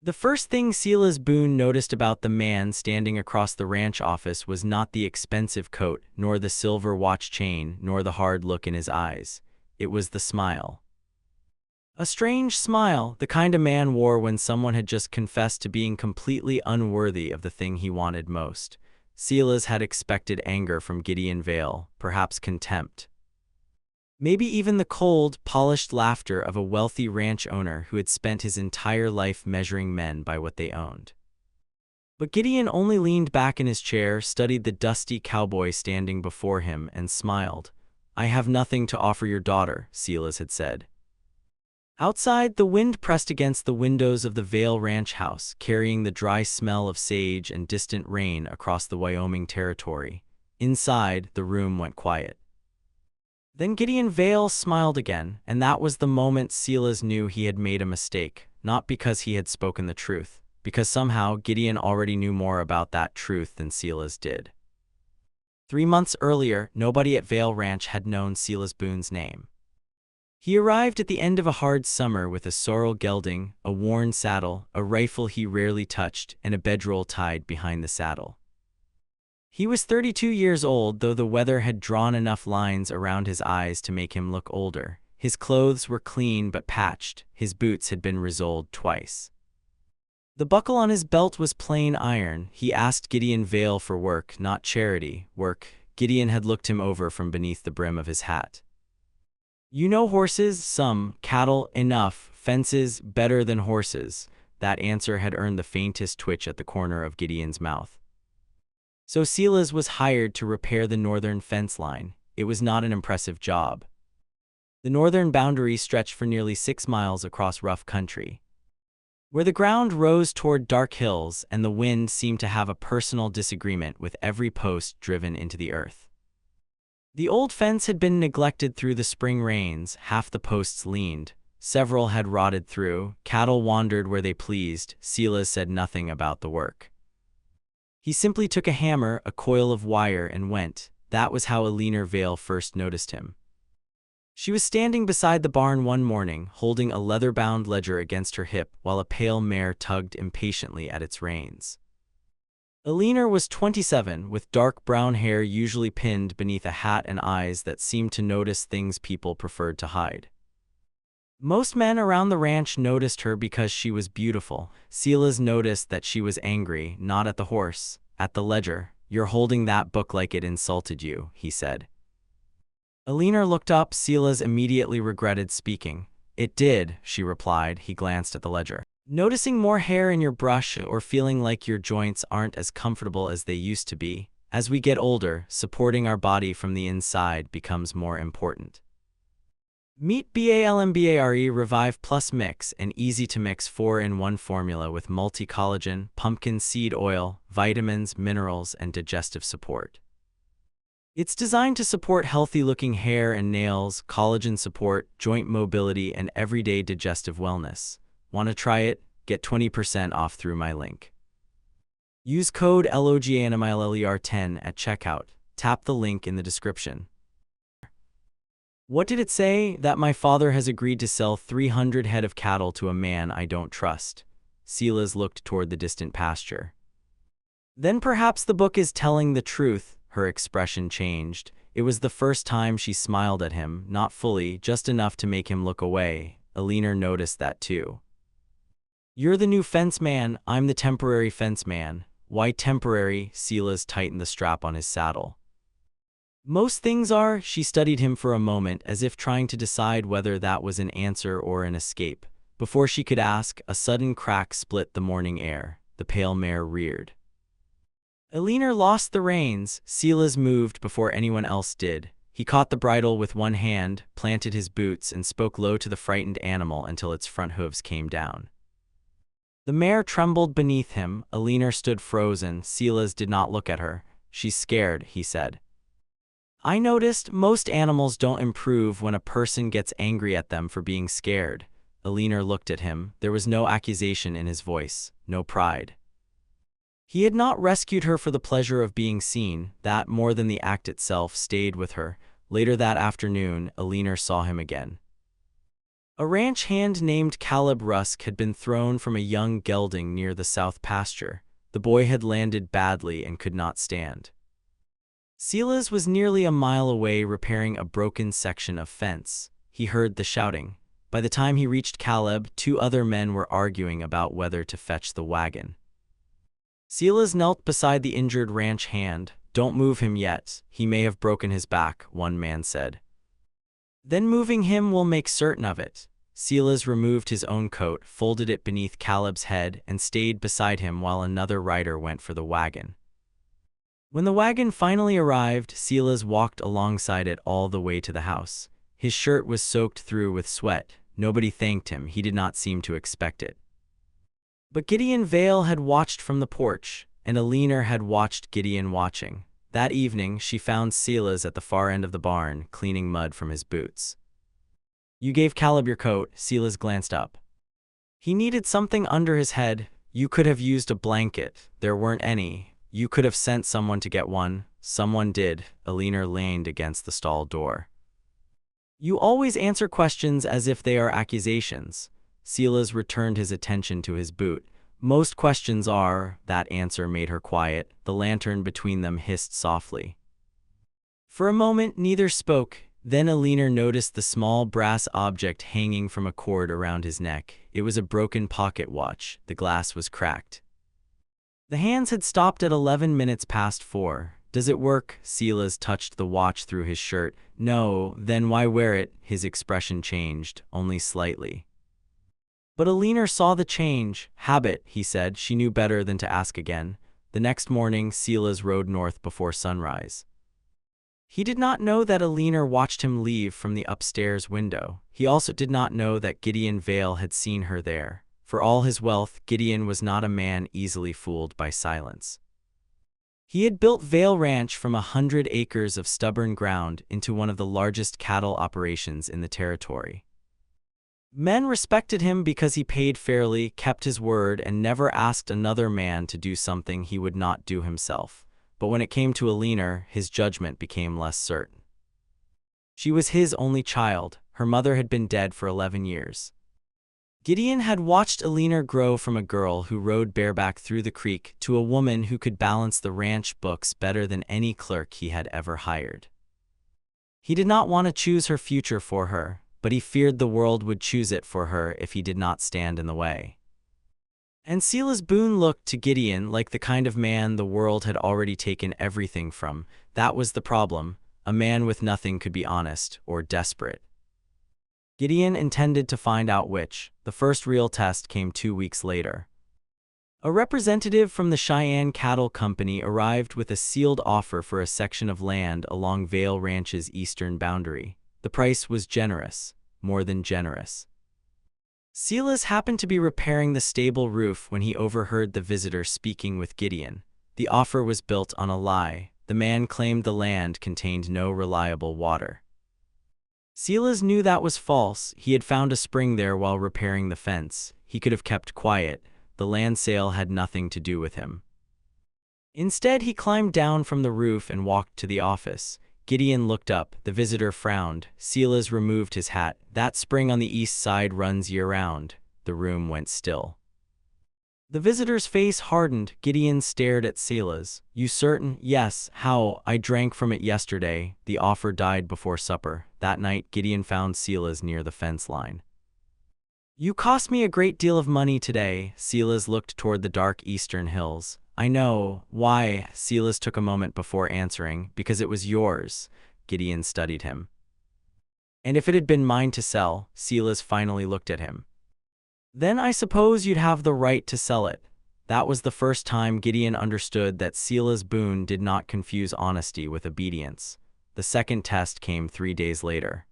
The first thing Silas Boone noticed about the man standing across the ranch office was not the expensive coat, nor the silver watch chain, nor the hard look in his eyes. It was the smile. A strange smile, the kind a man wore when someone had just confessed to being completely unworthy of the thing he wanted most. Silas had expected anger from Gideon Vale, perhaps contempt. Maybe even the cold, polished laughter of a wealthy ranch owner who had spent his entire life measuring men by what they owned. But Gideon only leaned back in his chair, studied the dusty cowboy standing before him, and smiled. "I have nothing to offer your daughter," Silas had said. Outside, the wind pressed against the windows of the Vale Ranch house, carrying the dry smell of sage and distant rain across the Wyoming territory. Inside, the room went quiet. Then Gideon Vale smiled again, and that was the moment Silas knew he had made a mistake, not because he had spoken the truth, because somehow Gideon already knew more about that truth than Silas did. 3 months earlier, nobody at Vale Ranch had known Silas Boone's name. He arrived at the end of a hard summer with a sorrel gelding, a worn saddle, a rifle he rarely touched, and a bedroll tied behind the saddle. He was 32 years old, though the weather had drawn enough lines around his eyes to make him look older. His clothes were clean but patched. His boots had been resoled twice. The buckle on his belt was plain iron. He asked Gideon Vale for work, not charity. Work. Gideon had looked him over from beneath the brim of his hat. "You know horses, some, cattle, enough, fences, better than horses." That answer had earned the faintest twitch at the corner of Gideon's mouth. So Silas was hired to repair the northern fence line. It was not an impressive job. The northern boundary stretched for nearly 6 miles across rough country, where the ground rose toward dark hills and the wind seemed to have a personal disagreement with every post driven into the earth. The old fence had been neglected through the spring rains. Half the posts leaned. Several had rotted through. Cattle wandered where they pleased. Silas said nothing about the work. He simply took a hammer, a coil of wire, and went. That was how Eleanor Vale first noticed him. She was standing beside the barn one morning, holding a leather-bound ledger against her hip while a pale mare tugged impatiently at its reins. Eleanor was 27, with dark brown hair usually pinned beneath a hat and eyes that seemed to notice things people preferred to hide. Most men around the ranch noticed her because she was beautiful. Silas noticed that she was angry, not at the horse, at the ledger. "You're holding that book like it insulted you," he said. Eleanor looked up. Silas immediately regretted speaking. "It did," she replied. He glanced at the ledger. "Noticing more hair in your brush or feeling like your joints aren't as comfortable as they used to be. As we get older, supporting our body from the inside becomes more important." Meet Balmbare Revive Plus Mix, an easy-to-mix 4-in-1 formula with multi-collagen, pumpkin seed oil, vitamins, minerals, and digestive support. It's designed to support healthy-looking hair and nails, collagen support, joint mobility, and everyday digestive wellness. Want to try it? Get 20% off through my link. Use code LOGANIMILLER10 at checkout. Tap the link in the description. What did it say? That my father has agreed to sell 300 head of cattle to a man I don't trust. Silas looked toward the distant pasture. Then perhaps the book is telling the truth. Her expression changed. It was the first time she smiled at him, not fully, just enough to make him look away. Eleanor noticed that too. "You're the new fence man, I'm the temporary fence man." "Why temporary?" Silas tightened the strap on his saddle. "Most things are." She studied him for a moment, as if trying to decide whether that was an answer or an escape. Before she could ask, a sudden crack split the morning air. The pale mare reared. Eleanor lost the reins. Silas moved before anyone else did. He caught the bridle with one hand, planted his boots, and spoke low to the frightened animal until its front hooves came down. The mare trembled beneath him. Eleanor stood frozen. Silas did not look at her. "She's scared," he said. "I noticed most animals don't improve when a person gets angry at them for being scared." Eleanor looked at him. There was no accusation in his voice, no pride. He had not rescued her for the pleasure of being seen. That, more than the act itself, stayed with her. Later that afternoon, Eleanor saw him again. A ranch hand named Caleb Rusk had been thrown from a young gelding near the south pasture. The boy had landed badly and could not stand. Silas was nearly a mile away repairing a broken section of fence. He heard the shouting. By the time he reached Caleb, two other men were arguing about whether to fetch the wagon. Silas knelt beside the injured ranch hand. "Don't move him yet. He may have broken his back," one man said. "Then moving him will make certain of it." Silas removed his own coat, folded it beneath Caleb's head, and stayed beside him while another rider went for the wagon. When the wagon finally arrived, Silas walked alongside it all the way to the house. His shirt was soaked through with sweat. Nobody thanked him. He did not seem to expect it. But Gideon Vale had watched from the porch, and Eleanor had watched Gideon watching. That evening, she found Silas at the far end of the barn, cleaning mud from his boots. "You gave Caleb your coat." Silas glanced up. "He needed something under his head. You could have used a blanket. There weren't any. You could have sent someone to get one." "Someone did." Eleanor leaned against the stall door. "You always answer questions as if they are accusations." Silas returned his attention to his boot. "Most questions are." That answer made her quiet. The lantern between them hissed softly. For a moment, neither spoke. Then Eleanor noticed the small brass object hanging from a cord around his neck. It was a broken pocket watch. The glass was cracked. The hands had stopped at 11 minutes past 4. "Does it work?" Silas touched the watch through his shirt. "No." "Then why wear it?" His expression changed, only slightly. But Eleanor saw the change. "Habit," he said. She knew better than to ask again. The next morning, Silas rode north before sunrise. He did not know that Eleanor watched him leave from the upstairs window. He also did not know that Gideon Vale had seen her there. For all his wealth, Gideon was not a man easily fooled by silence. He had built Vale Ranch from 100 acres of stubborn ground into one of the largest cattle operations in the territory. Men respected him because he paid fairly, kept his word, and never asked another man to do something he would not do himself. But when it came to Eleanor, his judgment became less certain. She was his only child. Her mother had been dead for 11 years. Gideon had watched Eleanor grow from a girl who rode bareback through the creek to a woman who could balance the ranch books better than any clerk he had ever hired. He did not want to choose her future for her, but he feared the world would choose it for her if he did not stand in the way. And Silas Boone looked to Gideon like the kind of man the world had already taken everything from. That was the problem. A man with nothing could be honest or desperate. Gideon intended to find out which. The first real test came 2 weeks later. A representative from the Cheyenne Cattle Company arrived with a sealed offer for a section of land along Vale Ranch's eastern boundary. The price was generous, more than generous. Silas happened to be repairing the stable roof when he overheard the visitor speaking with Gideon. The offer was built on a lie. The man claimed the land contained no reliable water. Silas knew that was false. He had found a spring there while repairing the fence. He could have kept quiet. The land sale had nothing to do with him. Instead, he climbed down from the roof and walked to the office. Gideon looked up. The visitor frowned. Silas removed his hat. "That spring on the east side runs year-round." The room went still. The visitor's face hardened. Gideon stared at Silas. "You certain?" "Yes." "How?" "I drank from it yesterday." The offer died before supper. That night, Gideon found Silas near the fence line. "You cost me a great deal of money today." Silas looked toward the dark eastern hills. "I know." "Why?" Silas took a moment before answering. "Because it was yours." Gideon studied him. "And if it had been mine to sell?" Silas finally looked at him. "Then I suppose you'd have the right to sell it." That was the first time Gideon understood that Silas Boone did not confuse honesty with obedience. The second test came 3 days later.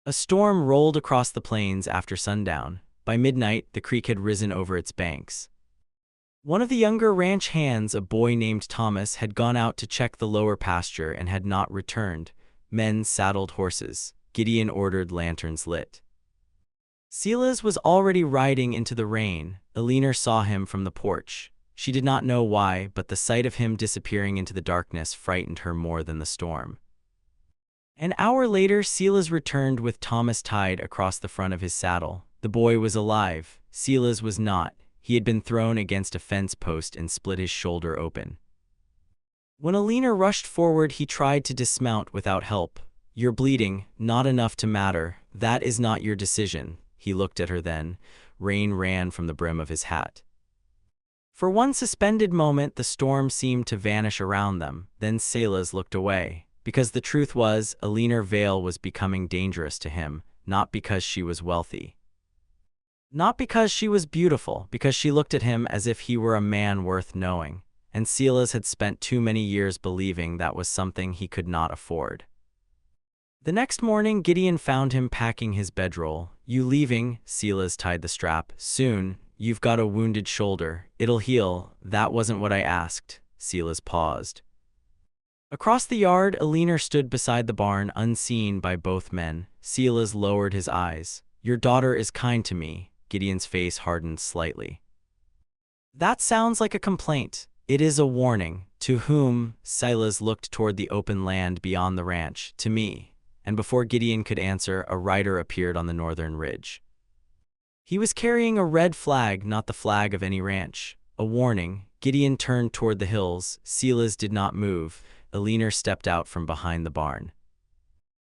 A storm rolled across the plains after sundown. By midnight, the creek had risen over its banks. One of the younger ranch hands, a boy named Thomas, had gone out to check the lower pasture and had not returned. Men saddled horses. Gideon ordered lanterns lit. Silas was already riding into the rain. Eleanor saw him from the porch. She did not know why, but the sight of him disappearing into the darkness frightened her more than the storm. An hour later, Silas returned with Thomas tied across the front of his saddle. The boy was alive. Silas was not. He had been thrown against a fence post and split his shoulder open. When Eleanor rushed forward, he tried to dismount without help. "You're bleeding, not enough to matter. That is not your decision." He looked at her then. Rain ran from the brim of his hat. For one suspended moment, the storm seemed to vanish around them. Then Silas looked away. Because the truth was, Eleanor Vale was becoming dangerous to him, not because she was wealthy. Not because she was beautiful, because she looked at him as if he were a man worth knowing. And Silas had spent too many years believing that was something he could not afford. The next morning, Gideon found him packing his bedroll. "You leaving?" Silas tied the strap. "Soon. You've got a wounded shoulder. It'll heal." "That wasn't what I asked." Silas paused. Across the yard, Eleanor stood beside the barn, unseen by both men. Silas lowered his eyes. "Your daughter is kind to me." Gideon's face hardened slightly. "That sounds like a complaint." "It is a warning." "To whom?" Silas looked toward the open land beyond the ranch. "To me." And before Gideon could answer, a rider appeared on the northern ridge. He was carrying a red flag, not the flag of any ranch. A warning. Gideon turned toward the hills. Silas did not move. Eleanor stepped out from behind the barn.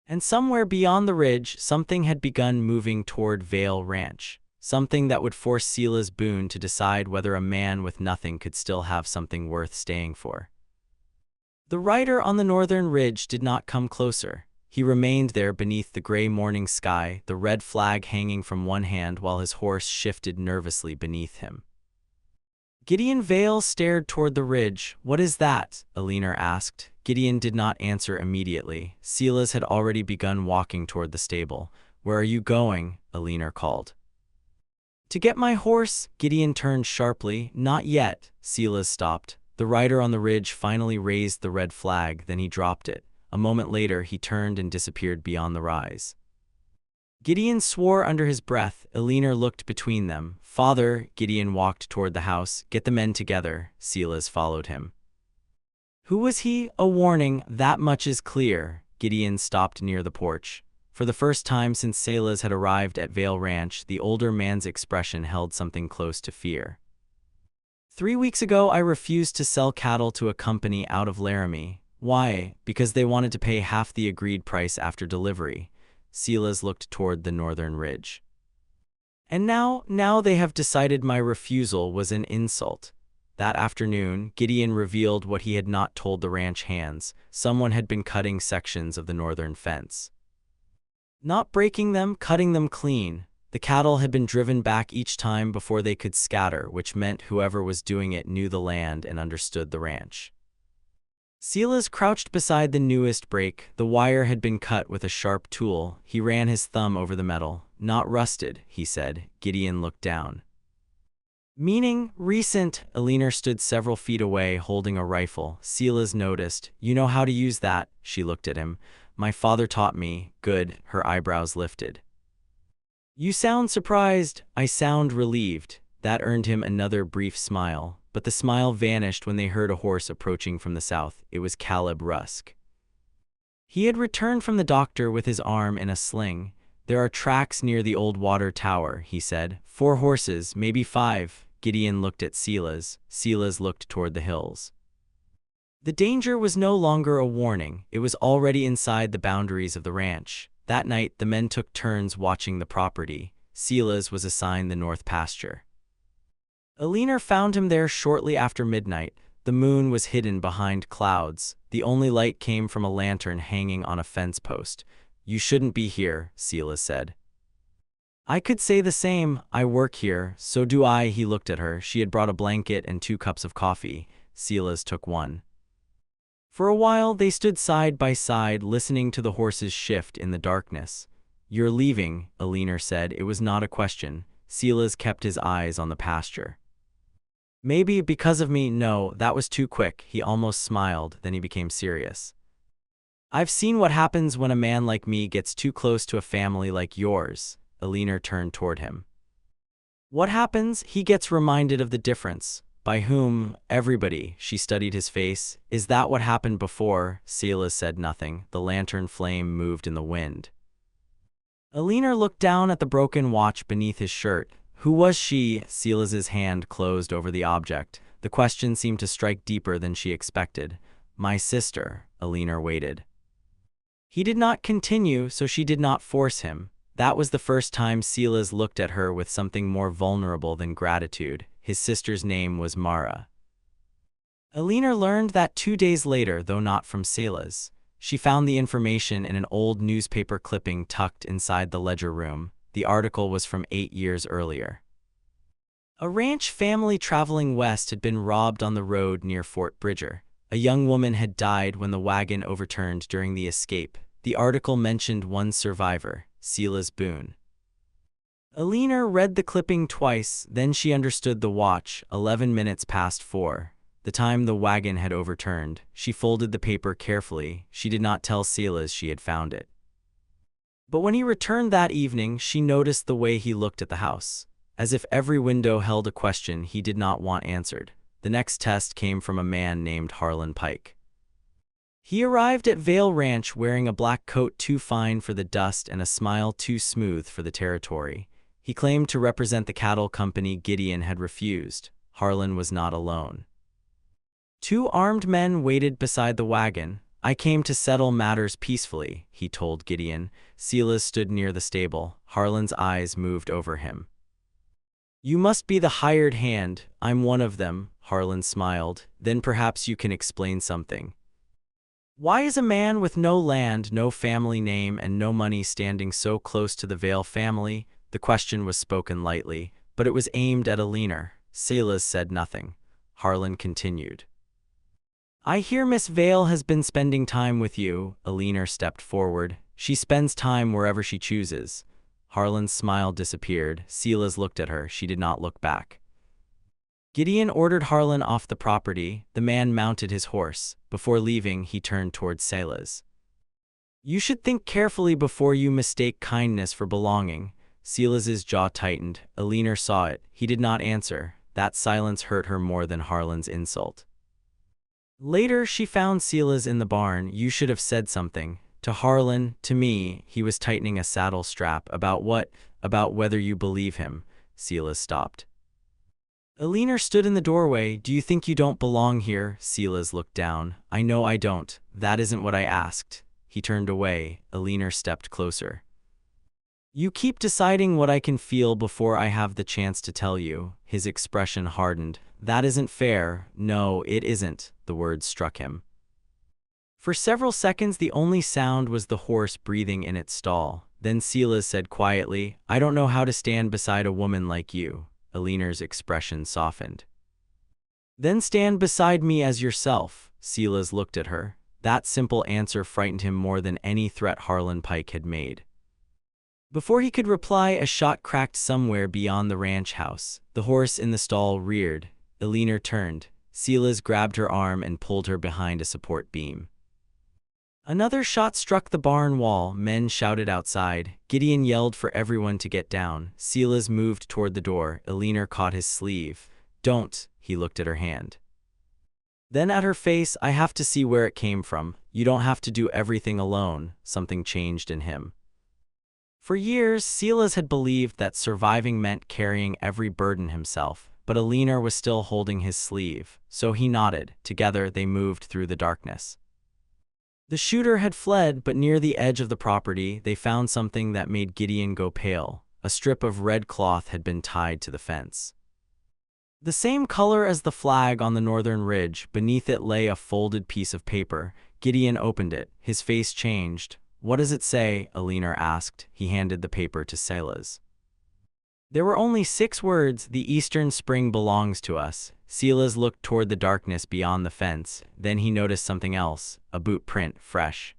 And somewhere beyond the ridge, something had begun moving toward Vale Ranch. Something that would force Silas Boone to decide whether a man with nothing could still have something worth staying for. The rider on the northern ridge did not come closer. He remained there beneath the gray morning sky, the red flag hanging from one hand while his horse shifted nervously beneath him. Gideon Vale stared toward the ridge. "What is that?" Eleanor asked. Gideon did not answer immediately. Silas had already begun walking toward the stable. "Where are you going?" Eleanor called. "To get my horse." Gideon turned sharply. "Not yet." Silas stopped. The rider on the ridge finally raised the red flag, then he dropped it. A moment later, he turned and disappeared beyond the rise. Gideon swore under his breath. Eleanor looked between them. "Father," Gideon walked toward the house. "Get the men together." Silas followed him. Who was he? A warning, that much is clear. Gideon stopped near the porch. For the first time since Silas had arrived at Vale Ranch, the older man's expression held something close to fear. 3 weeks ago, I refused to sell cattle to a company out of Laramie. Why? Because they wanted to pay half the agreed price after delivery. Silas looked toward the northern ridge. And now they have decided my refusal was an insult. That afternoon, Gideon revealed what he had not told the ranch hands. Someone had been cutting sections of the northern fence. Not breaking them, cutting them clean. The cattle had been driven back each time before they could scatter, which meant whoever was doing it knew the land and understood the ranch. Silas crouched beside the newest break. The wire had been cut with a sharp tool. He ran his thumb over the metal. "Not rusted," he said. Gideon looked down. "Meaning, recent." Eleanor stood several feet away, holding a rifle. Silas noticed. "You know how to use that?" She looked at him. "My father taught me." "Good." Her eyebrows lifted. "You sound surprised." "I sound relieved." That earned him another brief smile. But the smile vanished when they heard a horse approaching from the south. It was Caleb Rusk. He had returned from the doctor with his arm in a sling. "There are tracks near the old water tower," he said. 4 horses, maybe 5. Gideon looked at Silas. Silas looked toward the hills. The danger was no longer a warning. It was already inside the boundaries of the ranch. That night, the men took turns watching the property. Silas was assigned the north pasture. Eleanor found him there shortly after midnight. The moon was hidden behind clouds. The only light came from a lantern hanging on a fence post. "You shouldn't be here," Silas said. "I could say the same. I work here." "So do I." He looked at her. She had brought a blanket and 2 cups of coffee. Silas took one. For a while, they stood side by side, listening to the horses shift in the darkness. "You're leaving," Eleanor said. It was not a question. Silas kept his eyes on the pasture. "Maybe because of me." "No, that was too quick." He almost smiled, then he became serious. "I've seen what happens when a man like me gets too close to a family like yours." Eleanor turned toward him. "What happens?" He gets reminded of the difference. By whom? Everybody. She studied his face. Is that what happened before? Silas said nothing. The lantern flame moved in the wind. Eleanor looked down at the broken watch beneath his shirt. Who was she? Silas's hand closed over the object. The question seemed to strike deeper than she expected. My sister. Eleanor waited. He did not continue, so she did not force him. That was the first time Silas looked at her with something more vulnerable than gratitude. His sister's name was Mara. Eleanor learned that 2 days later, though not from Silas. She found the information in an old newspaper clipping tucked inside the ledger room. The article was from 8 years earlier. A ranch family traveling west had been robbed on the road near Fort Bridger. A young woman had died when the wagon overturned during the escape. The article mentioned one survivor, Silas Boone. Eleanor read the clipping twice, then she understood the watch, 11 minutes past 4. The time the wagon had overturned. She folded the paper carefully. She did not tell Silas she had found it. But when he returned that evening, she noticed the way he looked at the house, as if every window held a question he did not want answered. The next test came from a man named Harlan Pike. He arrived at Vale Ranch wearing a black coat too fine for the dust and a smile too smooth for the territory. He claimed to represent the cattle company Gideon had refused. Harlan was not alone. 2 armed men waited beside the wagon. I came to settle matters peacefully, he told Gideon. Silas stood near the stable. Harlan's eyes moved over him. You must be the hired hand. I'm one of them, Harlan smiled. Then perhaps you can explain something. Why is a man with no land, no family name, and no money standing so close to the Vale family? The question was spoken lightly, but it was aimed at Eleanor. Silas said nothing. Harlan continued. I hear Miss Vale has been spending time with you. Eleanor stepped forward. She spends time wherever she chooses. Harlan's smile disappeared. Silas looked at her. She did not look back. Gideon ordered Harlan off the property. The man mounted his horse. Before leaving, he turned towards Silas. You should think carefully before you mistake kindness for belonging. Silas's jaw tightened. Eleanor saw it. He did not answer. That silence hurt her more than Harlan's insult. Later, she found Silas in the barn. You should have said something. To Harlan, to me, he was tightening a saddle strap. About what? About whether you believe him. Silas stopped. Eleanor stood in the doorway. Do you think you don't belong here? Silas looked down. I know I don't. That isn't what I asked. He turned away. Eleanor stepped closer. You keep deciding what I can feel before I have the chance to tell you. His expression hardened. That isn't fair. No, it isn't. The words struck him. For several seconds, the only sound was the horse breathing in its stall. Then Silas said quietly, I don't know how to stand beside a woman like you. Eleanor's expression softened. Then stand beside me as yourself. Silas looked at her. That simple answer frightened him more than any threat Harlan Pike had made. Before he could reply, a shot cracked somewhere beyond the ranch house. The horse in the stall reared. Eleanor turned. Silas grabbed her arm and pulled her behind a support beam. Another shot struck the barn wall. Men shouted outside. Gideon yelled for everyone to get down. Silas moved toward the door. Eleanor caught his sleeve. Don't. He looked at her hand. Then at her face. I have to see where it came from. You don't have to do everything alone. Something changed in him. For years, Silas had believed that surviving meant carrying every burden himself, but Eleanor was still holding his sleeve, so he nodded. Together, they moved through the darkness. The shooter had fled, but near the edge of the property, they found something that made Gideon go pale. A strip of red cloth had been tied to the fence. The same color as the flag on the northern ridge. Beneath it lay a folded piece of paper. Gideon opened it. His face changed. What does it say? Eleanor asked. He handed the paper to Silas. There were only 6 words. The eastern spring belongs to us. Silas looked toward the darkness beyond the fence. Then he noticed something else, a boot print, fresh.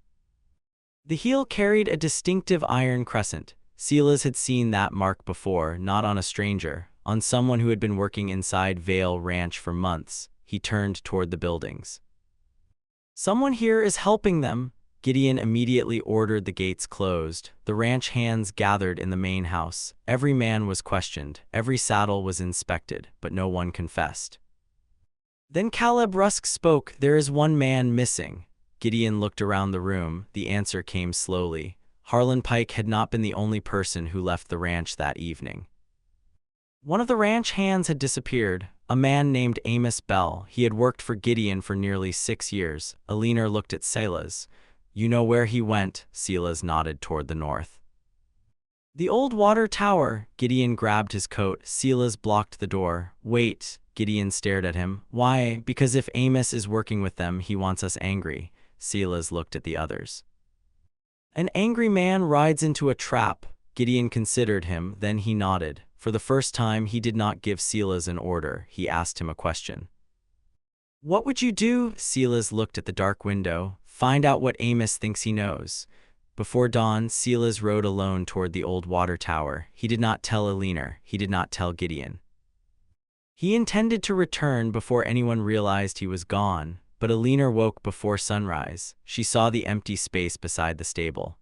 The heel carried a distinctive iron crescent. Silas had seen that mark before, not on a stranger, on someone who had been working inside Vale Ranch for months. He turned toward the buildings. Someone here is helping them. Gideon immediately ordered the gates closed. The ranch hands gathered in the main house. Every man was questioned. Every saddle was inspected, but no one confessed. Then Caleb Rusk spoke, "There is one man missing." Gideon looked around the room. The answer came slowly. Harlan Pike had not been the only person who left the ranch that evening. One of the ranch hands had disappeared, a man named Amos Bell. He had worked for Gideon for nearly 6 years. Eleanor looked at Silas. "You know where he went?" Silas nodded toward the north. "The old water tower." Gideon grabbed his coat. Silas blocked the door. "Wait." Gideon stared at him. "Why?" "Because if Amos is working with them, he wants us angry." Silas looked at the others. "An angry man rides into a trap." Gideon considered him, then he nodded. For the first time, he did not give Silas an order. He asked him a question. "What would you do?" Silas looked at the dark window. "Find out what Amos thinks he knows." Before dawn, Silas rode alone toward the old water tower. He did not tell Eleanor. He did not tell Gideon. He intended to return before anyone realized he was gone, but Eleanor woke before sunrise. She saw the empty space beside the stable.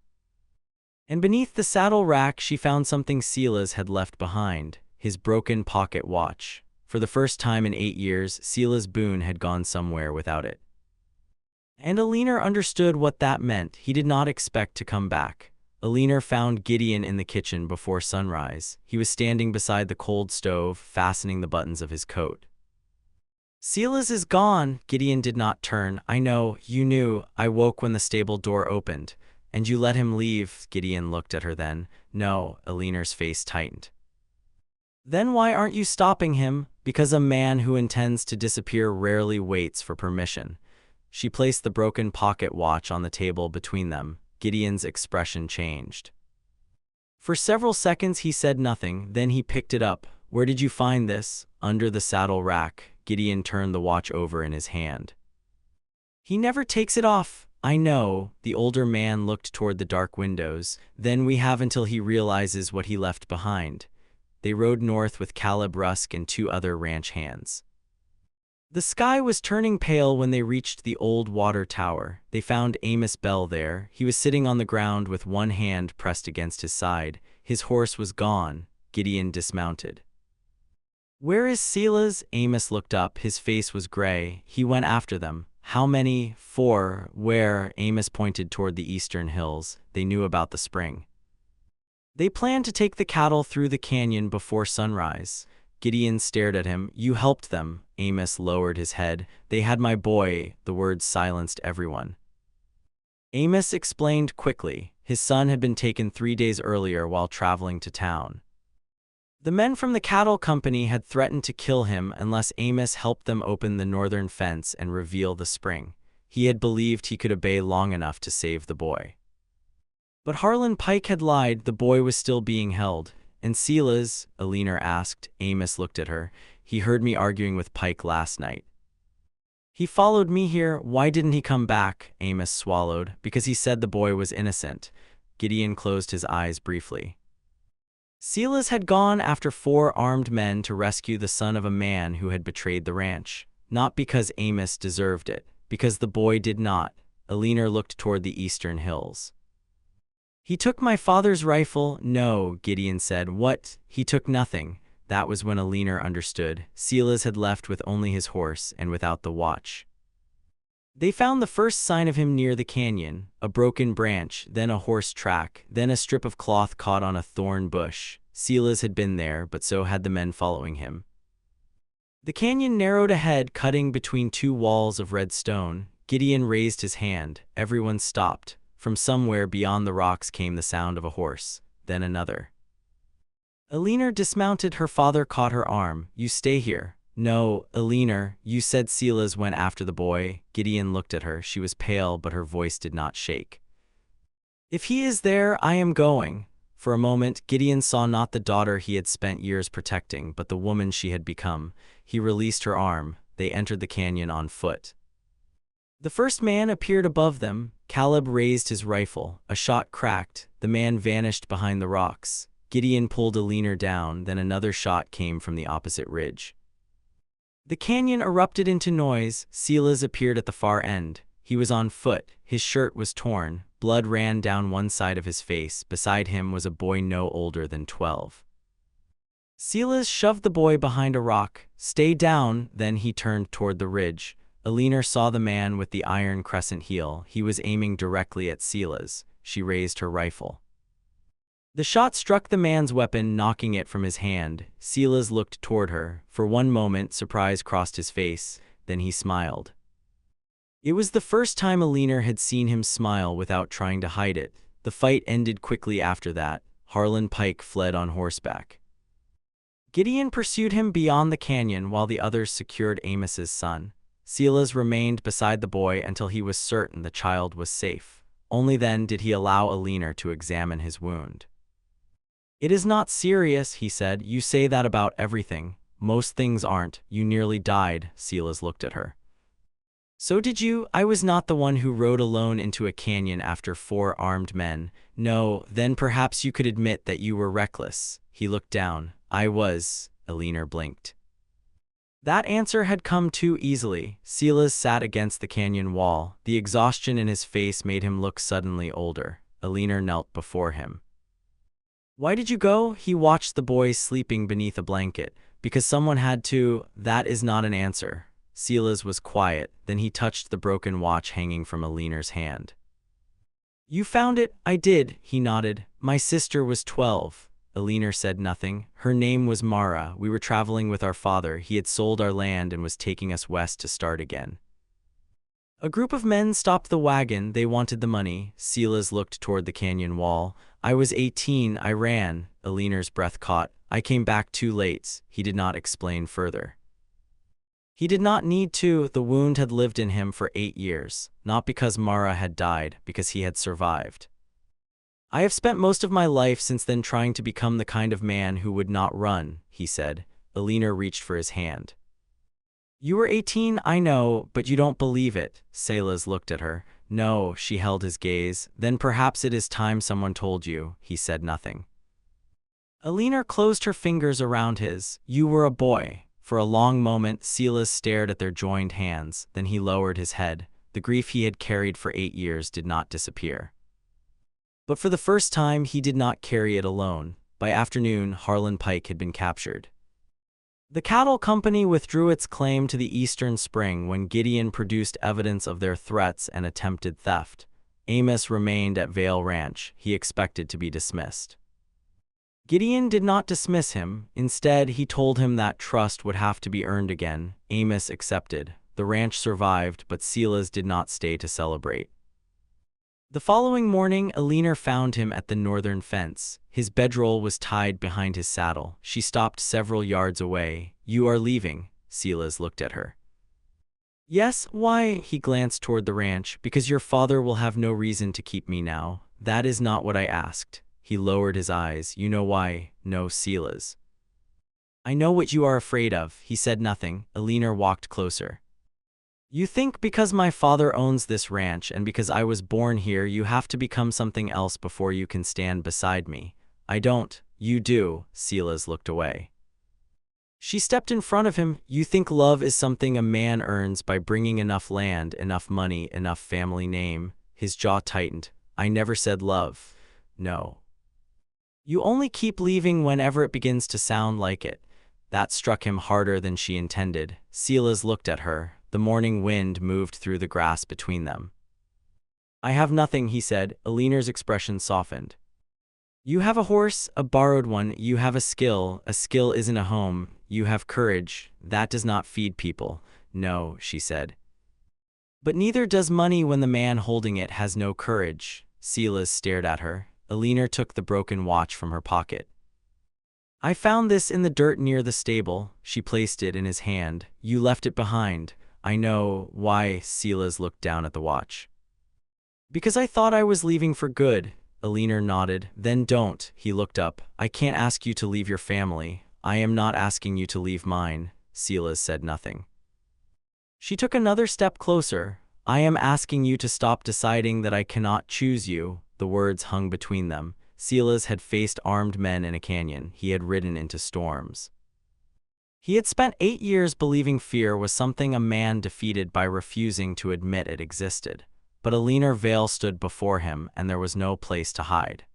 And beneath the saddle rack, she found something Silas had left behind, his broken pocket watch. For the first time in 8 years, Silas Boone had gone somewhere without it. And Eleanor understood what that meant. He did not expect to come back. Eleanor found Gideon in the kitchen before sunrise. He was standing beside the cold stove, fastening the buttons of his coat. "Silas is gone." Gideon did not turn. "I know, you knew. I woke when the stable door opened. And you let him leave." Gideon looked at her then. "No." Eleanor's face tightened. "Then why aren't you stopping him?" "Because a man who intends to disappear rarely waits for permission." She placed the broken pocket watch on the table between them. Gideon's expression changed. For several seconds he said nothing, then he picked it up. "Where did you find this?" "Under the saddle rack." Gideon turned the watch over in his hand. "He never takes it off." "I know." The older man looked toward the dark windows. "Then we have until he realizes what he left behind." They rode north with Caleb Rusk and 2 other ranch hands. The sky was turning pale when they reached the old water tower. They found Amos Bell there. He was sitting on the ground with one hand pressed against his side. His horse was gone. Gideon dismounted. "Where is Silas?" Amos looked up. His face was gray. "He went after them." "How many?" "4. "Where?" Amos pointed toward the eastern hills. They knew about the spring. "They planned to take the cattle through the canyon before sunrise." Gideon stared at him. "You helped them." Amos lowered his head. "They had my boy." The words silenced everyone. Amos explained quickly. His son had been taken 3 days earlier while traveling to town. The men from the cattle company had threatened to kill him unless Amos helped them open the northern fence and reveal the spring. He had believed he could obey long enough to save the boy. But Harlan Pike had lied. The boy was still being held. "And Silas?" Eleanor asked. Amos looked at her. "He heard me arguing with Pike last night. He followed me here." "Why didn't he come back?" Amos swallowed. "Because he said the boy was innocent." Gideon closed his eyes briefly. Silas had gone after 4 armed men to rescue the son of a man who had betrayed the ranch. Not because Amos deserved it, because the boy did not. Eleanor looked toward the eastern hills. "He took my father's rifle." "No," Gideon said. "What?" "He took nothing." That was when Eleanor understood. Silas had left with only his horse and without the watch. They found the first sign of him near the canyon, a broken branch, then a horse track, then a strip of cloth caught on a thorn bush. Silas had been there, but so had the men following him. The canyon narrowed ahead, cutting between 2 walls of red stone. Gideon raised his hand. Everyone stopped. From somewhere beyond the rocks came the sound of a horse, then another. Eleanor dismounted. Her father caught her arm. "You stay here." "No, Eleanor, you said Silas went after the boy." Gideon looked at her. She was pale, but her voice did not shake. "If he is there, I am going." For a moment, Gideon saw not the daughter he had spent years protecting, but the woman she had become. He released her arm. They entered the canyon on foot. The first man appeared above them. Caleb raised his rifle. A shot cracked. The man vanished behind the rocks. Gideon pulled Eleanor down, then another shot came from the opposite ridge. The canyon erupted into noise. Silas appeared at the far end. He was on foot. His shirt was torn. Blood ran down one side of his face. Beside him was a boy no older than 12. Silas shoved the boy behind a rock. Stay down, then he turned toward the ridge. Eleanor saw the man with the iron crescent heel. He was aiming directly at Silas. She raised her rifle. The shot struck the man's weapon, knocking it from his hand. Silas looked toward her. For one moment, surprise crossed his face. Then he smiled. It was the first time Eleanor had seen him smile without trying to hide it. The fight ended quickly after that. Harlan Pike fled on horseback. Gideon pursued him beyond the canyon while the others secured Amos's son. Silas remained beside the boy until he was certain the child was safe. Only then did he allow Eleanor to examine his wound. "It is not serious," he said. "You say that about everything. Most things aren't. You nearly died." Silas looked at her. "So did you. I was not the one who rode alone into a canyon after 4 armed men. No, then perhaps you could admit that you were reckless." He looked down. "I was." Eleanor blinked. That answer had come too easily. Silas sat against the canyon wall. The exhaustion in his face made him look suddenly older. Eleanor knelt before him. "Why did you go?" He watched the boy sleeping beneath a blanket. "Because someone had to." "That is not an answer." Silas was quiet. Then he touched the broken watch hanging from Eleanor's hand. "You found it?" "I did," he nodded. "My sister was 12. Eleanor said nothing. "Her name was Mara. We were traveling with our father. He had sold our land and was taking us west to start again. A group of men stopped the wagon. They wanted the money." Silas looked toward the canyon wall. "I was 18. I ran." Eleanor's breath caught. "I came back too late." He did not explain further. He did not need to. The wound had lived in him for 8 years. Not because Mara had died, because he had survived. "I have spent most of my life since then trying to become the kind of man who would not run," he said. Eleanor reached for his hand. "You were 18, I know, but you don't believe it." Silas looked at her. "No," she held his gaze. "Then perhaps it is time someone told you." He said nothing. Eleanor closed her fingers around his. "You were a boy." For a long moment, Silas stared at their joined hands. Then he lowered his head. The grief he had carried for 8 years did not disappear. But for the first time, he did not carry it alone. By afternoon, Harlan Pike had been captured. The cattle company withdrew its claim to the eastern spring when Gideon produced evidence of their threats and attempted theft. Amos remained at Vale Ranch. He expected to be dismissed. Gideon did not dismiss him. Instead, he told him that trust would have to be earned again. Amos accepted. The ranch survived, but Silas did not stay to celebrate. The following morning, Eleanor found him at the northern fence. His bedroll was tied behind his saddle. She stopped several yards away. "You are leaving?" Silas looked at her. "Yes, why?" He glanced toward the ranch. "Because your father will have no reason to keep me now." "That is not what I asked." He lowered his eyes. "You know why?" "No, Silas." "I know what you are afraid of." He said nothing. Eleanor walked closer. "You think because my father owns this ranch and because I was born here you have to become something else before you can stand beside me. I don't." "You do." Silas looked away. She stepped in front of him. "You think love is something a man earns by bringing enough land, enough money, enough family name." His jaw tightened. "I never said love." "No. You only keep leaving whenever it begins to sound like it." That struck him harder than she intended. Silas looked at her. The morning wind moved through the grass between them. "I have nothing," he said. Eleanor's expression softened. "You have a horse, a borrowed one. You have a skill. A skill isn't a home. You have courage. That does not feed people." "No," she said. "But neither does money when the man holding it has no courage." Silas stared at her. Eleanor took the broken watch from her pocket. "I found this in the dirt near the stable." She placed it in his hand. "You left it behind." "I know." "Why?" Silas looked down at the watch. "Because I thought I was leaving for good." Eleanor nodded. "Then don't." He looked up. "I can't ask you to leave your family." "I am not asking you to leave mine." Silas said nothing. She took another step closer. "I am asking you to stop deciding that I cannot choose you." The words hung between them. Silas had faced armed men in a canyon. He had ridden into storms. He had spent 8 years believing fear was something a man defeated by refusing to admit it existed. But Eleanor Vale stood before him, and there was no place to hide.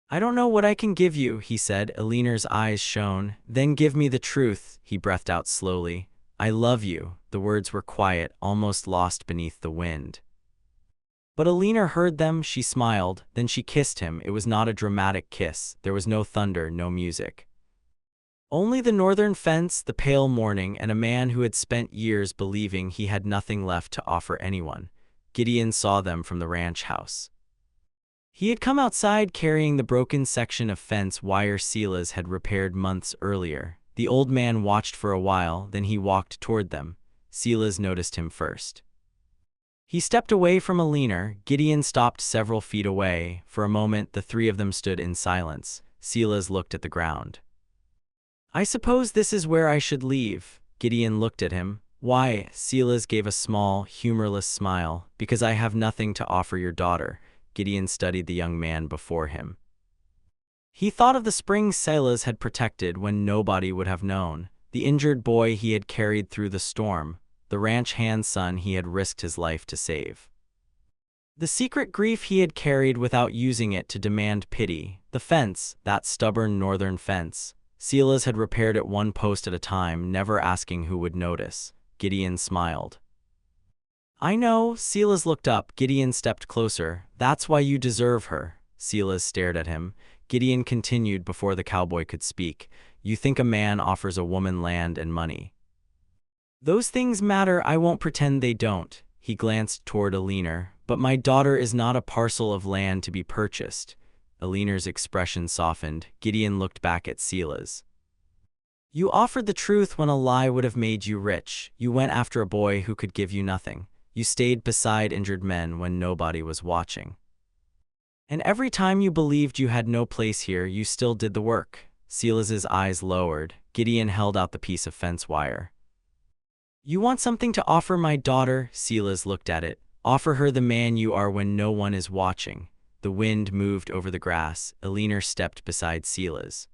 I don't know what I can give you, he said. Eleanor's eyes shone. Then give me the truth, he breathed out slowly. I love you. The words were quiet, almost lost beneath the wind. But Eleanor heard them. She smiled. Then she kissed him. It was not a dramatic kiss. There was no thunder, no music. Only the northern fence, the pale morning, and a man who had spent years believing he had nothing left to offer anyone. Gideon saw them from the ranch house. He had come outside carrying the broken section of fence wire Silas had repaired months earlier. The old man watched for a while, then he walked toward them. Silas noticed him first. He stepped away from Eleanor. Gideon stopped several feet away. For a moment, the three of them stood in silence. Silas looked at the ground. I suppose this is where I should leave. Gideon looked at him. Why? Silas gave a small, humorless smile. Because I have nothing to offer your daughter. Gideon studied the young man before him. He thought of the spring Silas had protected when nobody would have known, the injured boy he had carried through the storm, the ranch hand son he had risked his life to save. The secret grief he had carried without using it to demand pity, the fence, that stubborn northern fence. Silas had repaired it one post at a time, never asking who would notice. Gideon smiled. I know. Silas looked up. Gideon stepped closer. That's why you deserve her. Silas stared at him. Gideon continued before the cowboy could speak. You think a man offers a woman land and money. Those things matter. I won't pretend they don't. He glanced toward Eleanor. But my daughter is not a parcel of land to be purchased. Eleanor's expression softened. Gideon looked back at Silas. You offered the truth when a lie would have made you rich. You went after a boy who could give you nothing. You stayed beside injured men when nobody was watching. And every time you believed you had no place here, you still did the work. Silas's eyes lowered. Gideon held out the piece of fence wire. You want something to offer my daughter? Silas looked at it. Offer her the man you are when no one is watching. The wind moved over the grass. Eleanor stepped beside Silas.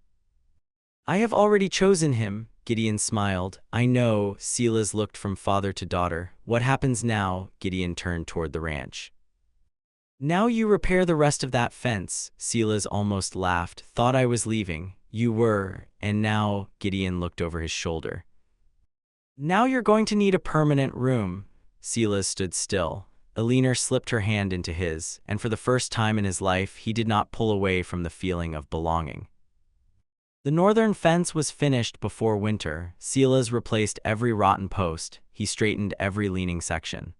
I have already chosen him. Gideon smiled. I know. Silas looked from father to daughter. What happens now? Gideon turned toward the ranch. Now you repair the rest of that fence. Silas almost laughed. Thought I was leaving. You were. And now? Gideon looked over his shoulder. Now you're going to need a permanent room. Silas stood still. Eleanor slipped her hand into his, and for the first time in his life, he did not pull away from the feeling of belonging. The northern fence was finished before winter. Silas replaced every rotten post. He straightened every leaning section.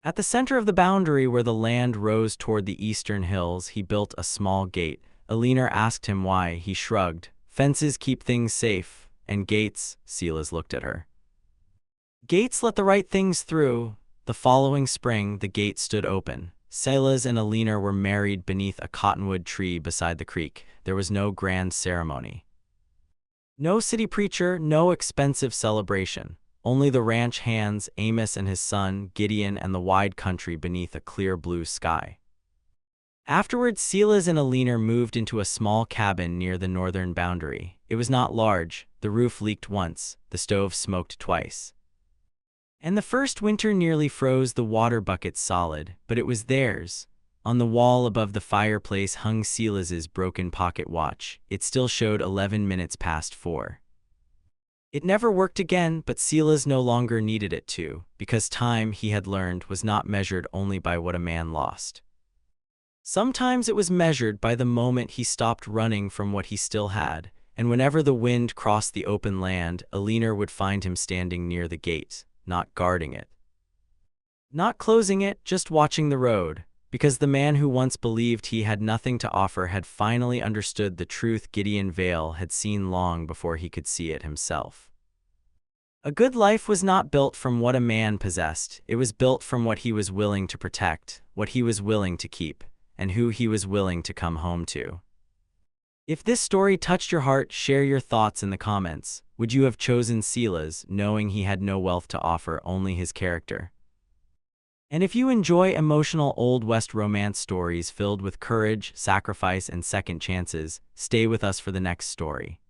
At the center of the boundary where the land rose toward the eastern hills, he built a small gate. Eleanor asked him why. He shrugged. Fences keep things safe. And gates? Silas looked at her. Gates let the right things through. The following spring, the gate stood open. Silas and Eleanor were married beneath a cottonwood tree beside the creek. There was no grand ceremony. No city preacher, no expensive celebration. Only the ranch hands, Amos and his son, Gideon, and the wide country beneath a clear blue sky. Afterwards, Silas and Eleanor moved into a small cabin near the northern boundary. It was not large. The roof leaked once. The stove smoked twice. And the first winter nearly froze the water buckets solid, but it was theirs. On the wall above the fireplace hung Silas's broken pocket watch. It still showed 11 minutes past 4. It never worked again, but Silas no longer needed it to, because time, he had learned, was not measured only by what a man lost. Sometimes it was measured by the moment he stopped running from what he still had, and whenever the wind crossed the open land, Eleanor would find him standing near the gate, not guarding it, not closing it, just watching the road, because the man who once believed he had nothing to offer had finally understood the truth Gideon Vale had seen long before he could see it himself. A good life was not built from what a man possessed. It was built from what he was willing to protect, what he was willing to keep, and who he was willing to come home to. If this story touched your heart, share your thoughts in the comments. Would you have chosen Silas, knowing he had no wealth to offer, only his character? And if you enjoy emotional Old West romance stories filled with courage, sacrifice, and second chances, stay with us for the next story.